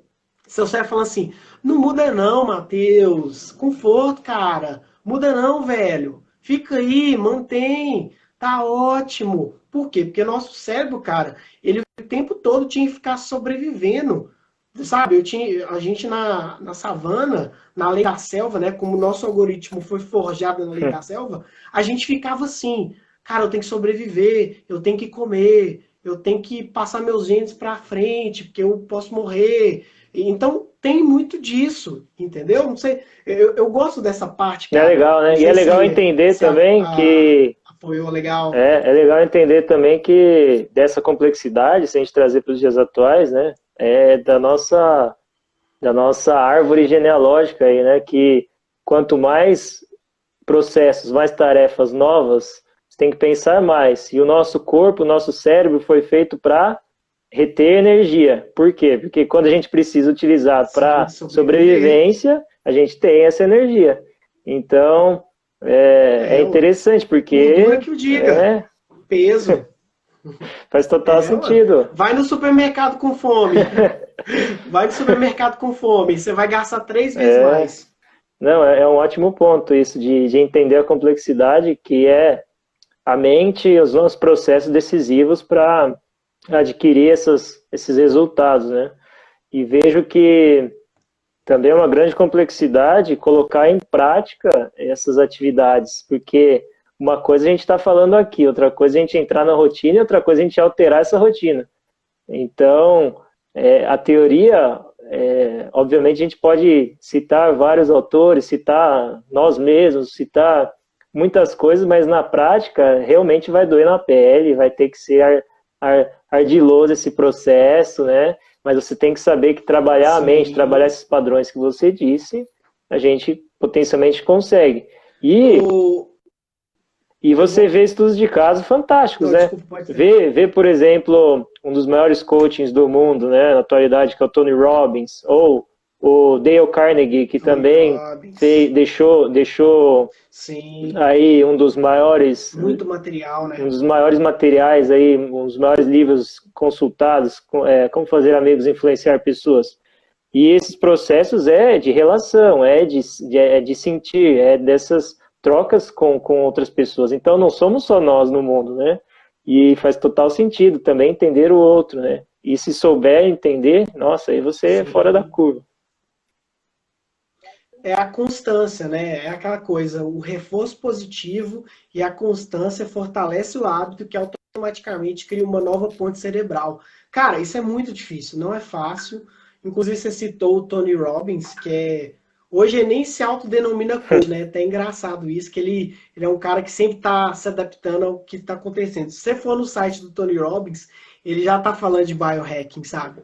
Seu cérebro fala assim, não muda não, Matheus. Conforto, cara. Muda não, velho. Fica aí, mantém. Tá ótimo. Por quê? Porque nosso cérebro, cara, ele o tempo todo tinha que ficar sobrevivendo. Sabe, a gente na savana, na lei da selva, né? Como o nosso algoritmo foi forjado na lei da selva, a gente ficava assim, cara, eu tenho que sobreviver, eu tenho que comer, eu tenho que passar meus genes para frente, porque eu posso morrer. Então tem muito disso, entendeu? Não sei, eu gosto dessa parte, cara. É legal, né? E é legal entender também que apoiou legal. É legal entender também que dessa complexidade, se a gente trazer para os dias atuais, né? É da nossa árvore genealógica aí, né? Que quanto mais processos, mais tarefas novas, você tem que pensar mais. E o nosso corpo, o nosso cérebro foi feito para reter energia. Por quê? Porque quando a gente precisa utilizar para sobrevivência, a gente tem essa energia. Então, é interessante, porque... Gordura que o diga. Peso. Faz total sentido. Vai no supermercado com fome. Vai no supermercado com fome. Você vai gastar 3 vezes mais. Não, é um ótimo ponto isso, de entender a complexidade que é a mente e os nossos processos decisivos para adquirir esses resultados, né? E vejo que também é uma grande complexidade colocar em prática essas atividades, porque uma coisa a gente está falando aqui, outra coisa é a gente entrar na rotina e outra coisa é a gente alterar essa rotina. Então, a teoria, obviamente a gente pode citar vários autores, citar nós mesmos, citar muitas coisas, mas na prática realmente vai doer na pele, vai ter que ser ardiloso esse processo, né? Mas você tem que saber que trabalhar a mente, trabalhar esses padrões que você disse, a gente potencialmente consegue. E você vê estudos de caso fantásticos, né? Vê, por exemplo, um dos maiores coachings do mundo, né, na atualidade, que é o Tony Robbins, ou o Dale Carnegie, que também deixou Sim. aí um dos maiores... Muito material, né? Um dos maiores materiais aí, um dos maiores livros consultados, Como Fazer Amigos e Influenciar Pessoas. E esses processos de relação, de sentir, dessas trocas com outras pessoas. Então não somos só nós no mundo, né? E faz total sentido também entender o outro, né? E se souber entender, nossa, aí você é fora da curva. É a constância, né? É aquela coisa, o reforço positivo e a constância fortalece o hábito que automaticamente cria uma nova ponte cerebral. Cara, isso é muito difícil, não é fácil. Inclusive você citou o Tony Robbins, que é Hoje ele nem se autodenomina coach, né? É até engraçado isso, que ele é um cara que sempre está se adaptando ao que está acontecendo. Se você for no site do Tony Robbins, ele já está falando de biohacking, sabe?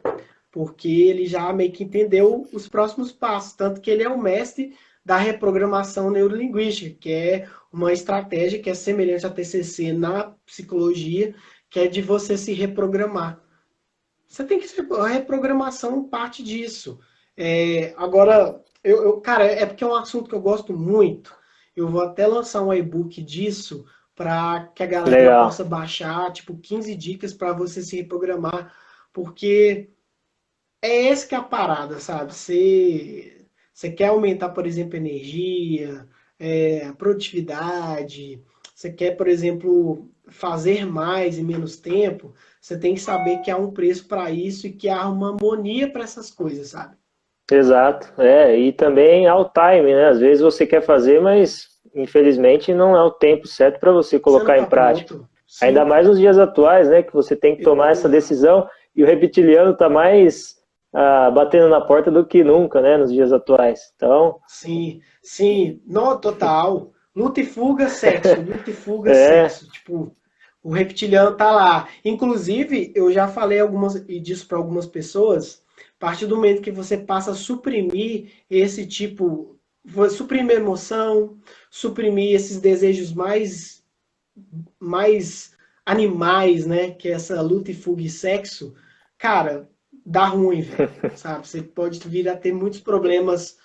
Porque ele já meio que entendeu os próximos passos. Tanto que ele é o mestre da reprogramação neurolinguística, que é uma estratégia que é semelhante à TCC na psicologia, que é de você se reprogramar. Você tem que a reprogramação parte disso. Agora, cara, é porque é um assunto que eu gosto muito. Eu vou até lançar um e-book disso para que a galera Legal. possa baixar, tipo, 15 dicas para você se reprogramar, porque é esse que é a parada, sabe? Você quer aumentar, por exemplo, energia, produtividade, você quer, por exemplo, fazer mais em menos tempo, você tem que saber que há um preço para isso e que há uma harmonia para essas coisas, sabe? Exato. E também ao time, né? Às vezes você quer fazer, mas infelizmente não é o tempo certo para você Você não colocar em está prática. pronto. Ainda Sim, mais nos dias atuais, né? Que você tem que tomar essa exato. decisão e o reptiliano está mais batendo na porta do que nunca, né? Nos dias atuais. Então, Sim, sim, não, total. Luta e fuga, sexo. Luta e fuga, é, sexo. Tipo, o reptiliano tá lá. Inclusive, eu já falei disso para algumas pessoas. A partir do momento que você passa a suprimir esse tipo, suprimir a emoção, suprimir esses desejos mais animais, né? Que é essa luta e fuga e sexo, cara, dá ruim, velho. Sabe? Você pode vir a ter muitos problemas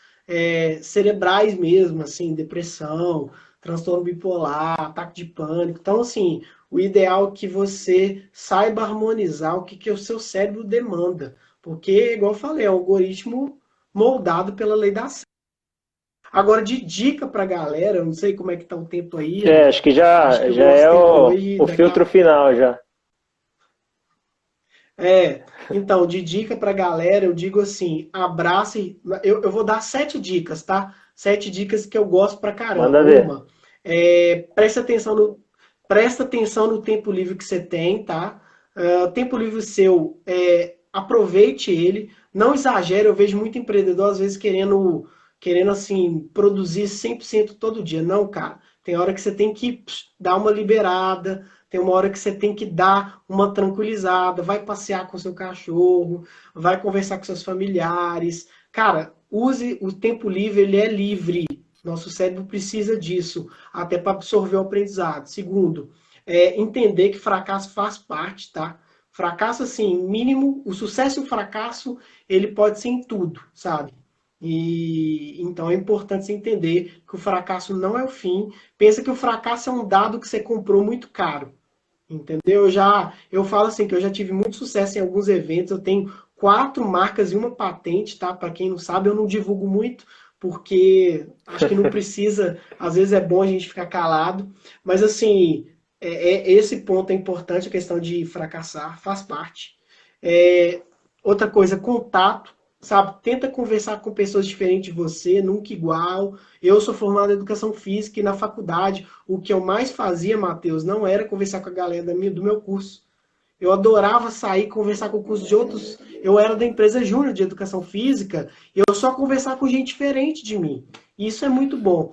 cerebrais mesmo, assim, depressão, transtorno bipolar, ataque de pânico. Então, assim, o ideal é que você saiba harmonizar o que o seu cérebro demanda. Porque, igual eu falei, é um algoritmo moldado pela lei da ação. Agora, de dica pra galera, eu não sei como é que tá o tempo aí, acho que acho que o já nosso é tempo hoje, o daqui filtro a... final já. Então, de dica pra galera, eu digo assim, abrace... Eu vou dar 7 dicas, tá? 7 dicas que eu gosto pra caramba. Manda ver. Uma, presta atenção no tempo livre que você tem, tá? Tempo livre seu, aproveite ele, não exagere. Eu vejo muito empreendedor, às vezes, querendo assim, produzir 100% todo dia. Não, cara. Tem hora que você tem que dar uma liberada, tem uma hora que você tem que dar uma tranquilizada, vai passear com seu cachorro, vai conversar com seus familiares. Cara, use o tempo livre, ele é livre. Nosso cérebro precisa disso, até para absorver o aprendizado. Segundo, entender que fracasso faz parte, tá? Fracasso, assim, mínimo, o sucesso e o fracasso, ele pode ser em tudo, sabe? E então é importante você entender que o fracasso não é o fim. Pensa que o fracasso é um dado que você comprou muito caro. Entendeu? Eu falo assim que eu já tive muito sucesso em alguns eventos. Eu tenho 4 marcas e uma patente, tá? Para quem não sabe, eu não divulgo muito porque acho que não precisa. Às vezes é bom a gente ficar calado. Mas assim, esse ponto é importante. A questão de fracassar faz parte. É, outra coisa, contato, sabe? Tenta conversar com pessoas diferentes de você, nunca igual. Eu sou formado em educação física e na faculdade o que eu mais fazia, Matheus, não era conversar com a galera do meu curso. Eu adorava sair conversar com o curso de outros. Eu era da empresa Júnior de Educação Física e eu só conversar com gente diferente de mim. Isso é muito bom.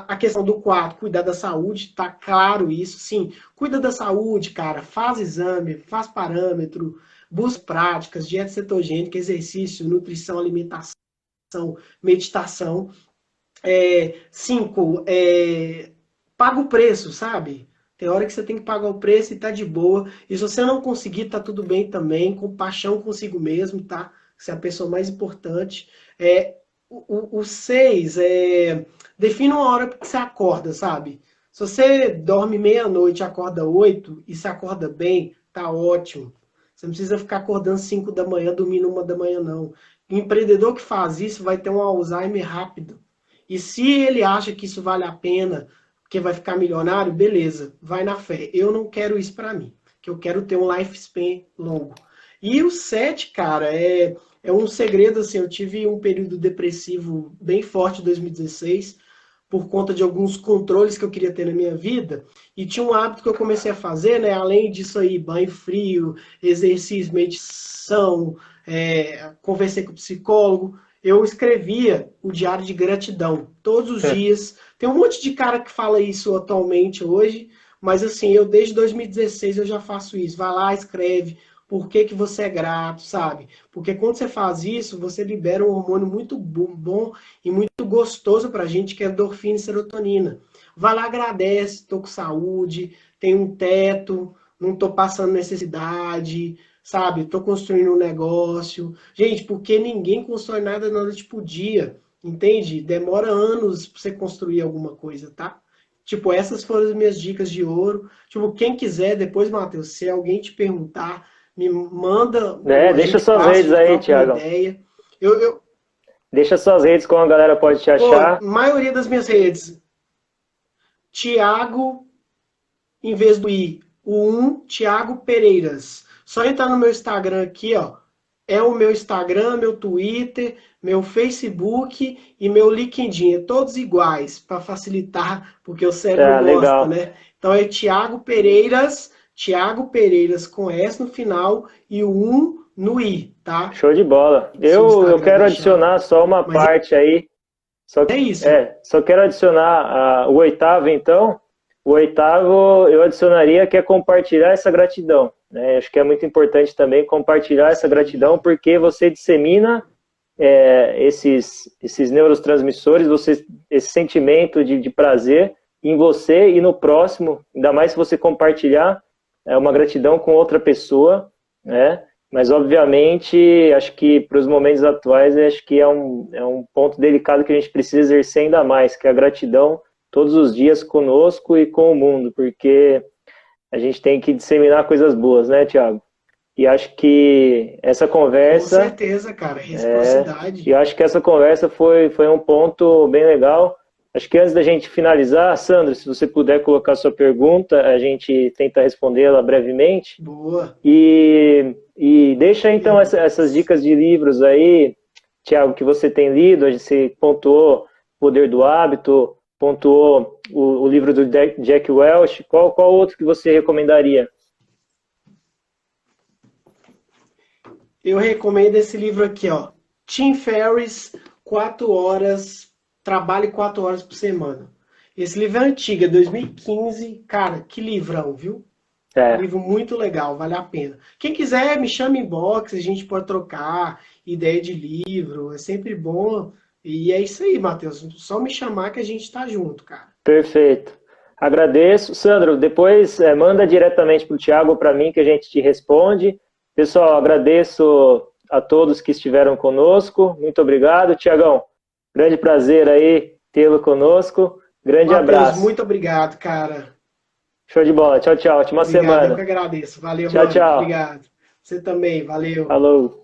A questão do quarto, cuidar da saúde, tá claro isso. Sim, cuida da saúde, cara. Faz exame, faz parâmetro, busca práticas, dieta cetogênica, exercício, nutrição, alimentação, meditação. 5, paga o preço, sabe? Tem hora que você tem que pagar o preço e tá de boa. E se você não conseguir, tá tudo bem também. Compaixão consigo mesmo, tá? Você é a pessoa mais importante. O 6, defina uma hora que você acorda, sabe? Se você dorme meia-noite e acorda 8 e se acorda bem, tá ótimo. Você não precisa ficar acordando 5 da manhã, dormindo 1 da manhã, não. O empreendedor que faz isso vai ter um Alzheimer rápido. E se ele acha que isso vale a pena, que vai ficar milionário, beleza, vai na fé. Eu não quero isso para mim, que eu quero ter um lifespan longo. E o 7, cara, é um segredo, assim, eu tive um período depressivo bem forte em 2016, por conta de alguns controles que eu queria ter na minha vida, e tinha um hábito que eu comecei a fazer, né, além disso aí, banho frio, exercício, meditação, conversei com o psicólogo, eu escrevia o diário de gratidão todos os dias. Tem um monte de cara que fala isso atualmente hoje, mas assim, eu desde 2016 eu já faço isso. Vai lá, escreve por que que você é grato, sabe? Porque quando você faz isso, você libera um hormônio muito bom e muito gostoso pra gente, que é endorfina e serotonina. Vai lá, agradece, tô com saúde, tenho um teto, não tô passando necessidade, sabe? Tô construindo um negócio. Gente, porque ninguém constrói nada na noite pro dia, entende? Demora anos pra você construir alguma coisa, tá? Tipo, essas foram as minhas dicas de ouro. Tipo, quem quiser, depois, Matheus, se alguém te perguntar, me manda, a Deixa gente suas passa, a redes gente aí, troca uma Tiagão. ideia. Eu, Deixa suas redes como a galera pode te pô, achar. maioria das minhas redes, Tiago, em vez do I, o Tiago Pereiras. Só entrar no meu Instagram aqui, ó. É o meu Instagram, meu Twitter, meu Facebook e meu LinkedIn. É todos iguais, para facilitar, porque o cérebro Tá, gosta, legal. né? Então é Tiago Pereiras com S no final e o no I, tá? Show de bola. Se o Eu Instagram quero deixar. adicionar só uma Mas parte aí. é isso. Só quero adicionar o oitavo, então. O oitavo eu adicionaria que é compartilhar essa gratidão, né? Acho que é muito importante também compartilhar essa gratidão, Sim. porque você dissemina esses neurotransmissores, esse sentimento de prazer em você e no próximo, ainda mais se você compartilhar uma gratidão com outra pessoa, né? Mas, obviamente, acho que para os momentos atuais, acho que é um ponto delicado que a gente precisa exercer ainda mais, que é a gratidão todos os dias conosco e com o mundo, porque a gente tem que disseminar coisas boas, né, Tiago? E acho que essa Com conversa, certeza, cara. e Reciprocidade. acho que essa conversa foi um ponto bem legal. Acho que antes da gente finalizar, Sandro, se você puder colocar sua pergunta, a gente tenta respondê-la brevemente. Boa. E deixa então essas Beleza. dicas de livros aí, Tiago, que você tem lido. Você pontuou Poder do Hábito, pontuou o livro do Jack Welch. Qual outro que você recomendaria? Eu recomendo esse livro aqui, ó. Tim Ferriss, 4 horas, trabalhe 4 horas por semana. Esse livro é antigo, é 2015. Cara, que livrão, viu? É, Livro muito legal, vale a pena. Quem quiser, me chama em box, a gente pode trocar ideia de livro, é sempre bom. E é isso aí, Matheus. Só me chamar que a gente tá junto, cara. perfeito. Agradeço. Sandro, depois manda diretamente para o Tiago ou para mim que a gente te responde. Pessoal, agradeço a todos que estiveram conosco. Muito obrigado. Tiagão, grande prazer aí tê-lo conosco. Grande Matheus, abraço. muito obrigado, cara. Show de bola. Tchau, tchau. Ótima Obrigado, eu que semana. agradeço. Valeu, Tchau, mano. tchau. Obrigado. Você também, valeu. Falou.